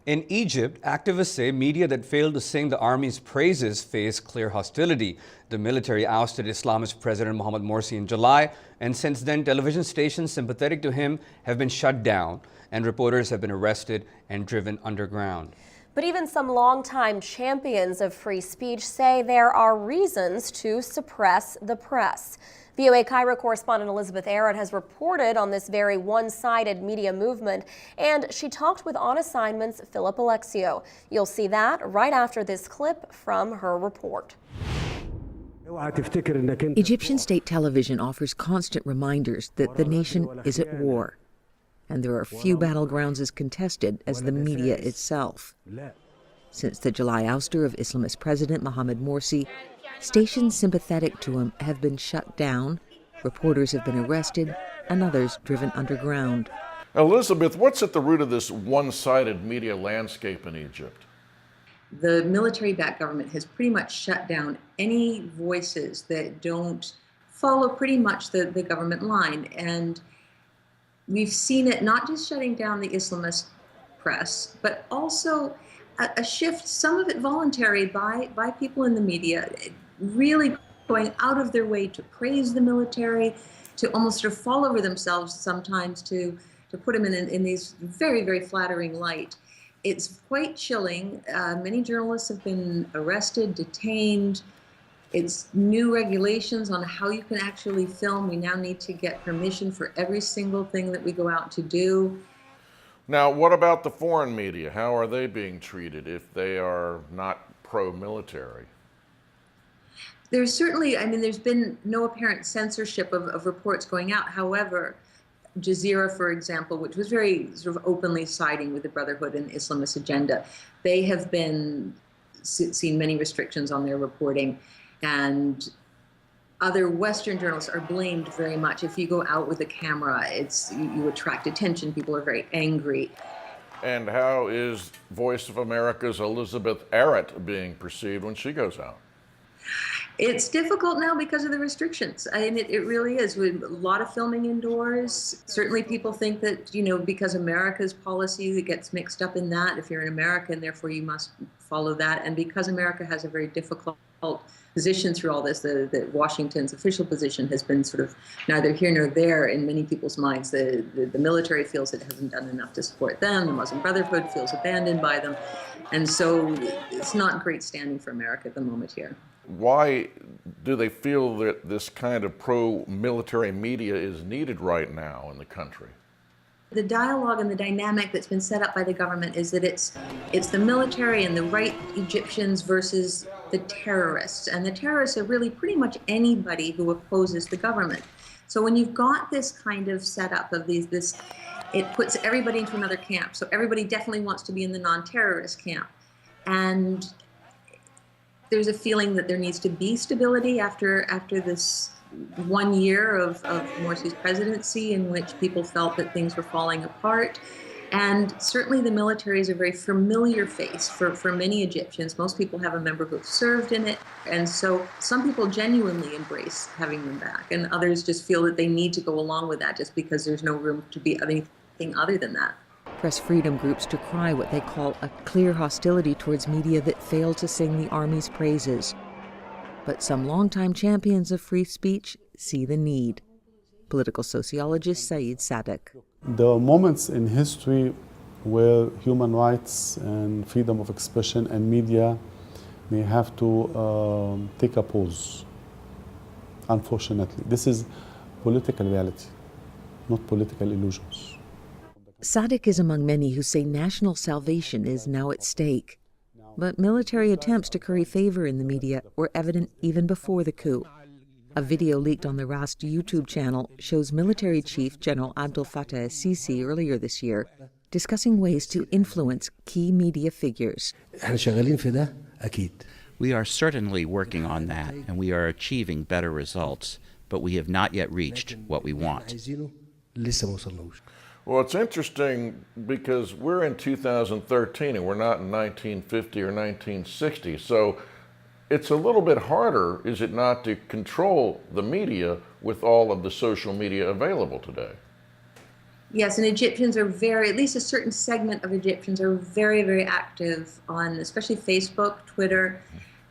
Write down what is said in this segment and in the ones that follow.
In Egypt, activists say media that failed to sing the army's praises face clear hostility. The military ousted Islamist President Mohamed Morsi in July, and since then, television stations sympathetic to him have been shut down, and reporters have been arrested and driven underground. But even some longtime champions of free speech say there are reasons to suppress the press. VOA Cairo correspondent Elizabeth Arrott has reported on this very one-sided media movement, and she talked with On Assignment's Philip Alexio. You'll see that right after this clip from her report. Egyptian state television offers constant reminders that the nation is at war, and there are few battlegrounds as contested as the media itself. Since the July ouster of Islamist President Mohamed Morsi, stations sympathetic to him have been shut down, reporters have been arrested, and others driven underground. Elizabeth, what's at the root of this one-sided media landscape in Egypt? The military-backed government has pretty much shut down any voices that don't follow pretty much the government line. And we've seen it not just shutting down the Islamist press, but also a shift, some of it voluntary by people in the media, really going out of their way to praise the military, to almost sort of fall over themselves sometimes to put them in these very, very flattering light. It's quite chilling. Many journalists have been arrested, detained. It's new regulations on how you can actually film. We now need to get permission for every single thing that we go out to do. Now, what about the foreign media? How are they being treated if they are not pro-military? There's certainly, there's been no apparent censorship of reports going out. However, Jazeera, for example, which was very sort of openly siding with the Brotherhood and Islamist agenda, they have been seen many restrictions on their reporting, and other Western journalists are blamed very much. If you go out with a camera, you attract attention. People are very angry. And how is Voice of America's Elizabeth Arrott being perceived when she goes out? It's difficult now because of the restrictions. It really is. With a lot of filming indoors. Certainly people think that, because America's policy gets mixed up in that, if you're an American, therefore you must follow that. And because America has a very difficult position through all this, that Washington's official position has been sort of neither here nor there in many people's minds. The military feels it hasn't done enough to support them. The Muslim Brotherhood feels abandoned by them. And so it's not great standing for America at the moment here. Why do they feel that this kind of pro-military media is needed right now in the country? The dialogue and the dynamic that's been set up by the government is that it's the military and the right Egyptians versus the terrorists. And the terrorists are really pretty much anybody who opposes the government. So when you've got this kind of setup of it puts everybody into another camp. So everybody definitely wants to be in the non-terrorist camp. And there's a feeling that there needs to be stability after this 1 year of Morsi's presidency, in which people felt that things were falling apart. And certainly the military is a very familiar face for many Egyptians. Most people have a member who've served in it. And so some people genuinely embrace having them back, and others just feel that they need to go along with that just because there's no room to be anything other than that. Press freedom groups decry what they call a clear hostility towards media that fail to sing the army's praises. But some longtime champions of free speech see the need. Political sociologist Saeed Sadek. There are moments in history where human rights and freedom of expression and media may have to take a pause. Unfortunately, this is political reality, not political illusions. Sadek is among many who say national salvation is now at stake. But military attempts to curry favor in the media were evident even before the coup. A video leaked on the Rast YouTube channel shows military chief General Abdel Fattah el-Sisi earlier this year discussing ways to influence key media figures. We are certainly working on that, and we are achieving better results, but we have not yet reached what we want. Well, it's interesting because we're in 2013 and we're not in 1950 or 1960. So it's a little bit harder, is it not, to control the media with all of the social media available today? Yes, and Egyptians are very, at least a certain segment of Egyptians are very, very active on especially Facebook, Twitter.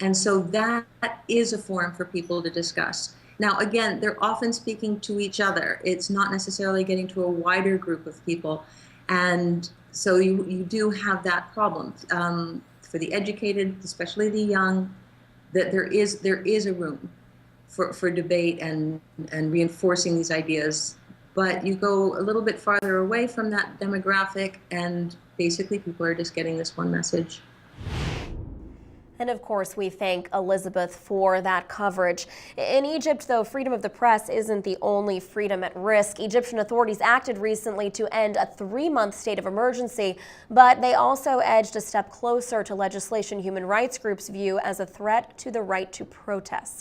And so that is a forum for people to discuss. Now, again, they're often speaking to each other. It's not necessarily getting to a wider group of people. And so you do have that problem. For the educated, especially the young, that there is a room for debate and reinforcing these ideas. But you go a little bit farther away from that demographic, and basically people are just getting this one message. And of course, we thank Elizabeth for that coverage. In Egypt, though, freedom of the press isn't the only freedom at risk. Egyptian authorities acted recently to end a 3-month state of emergency, but they also edged a step closer to legislation human rights groups view as a threat to the right to protest.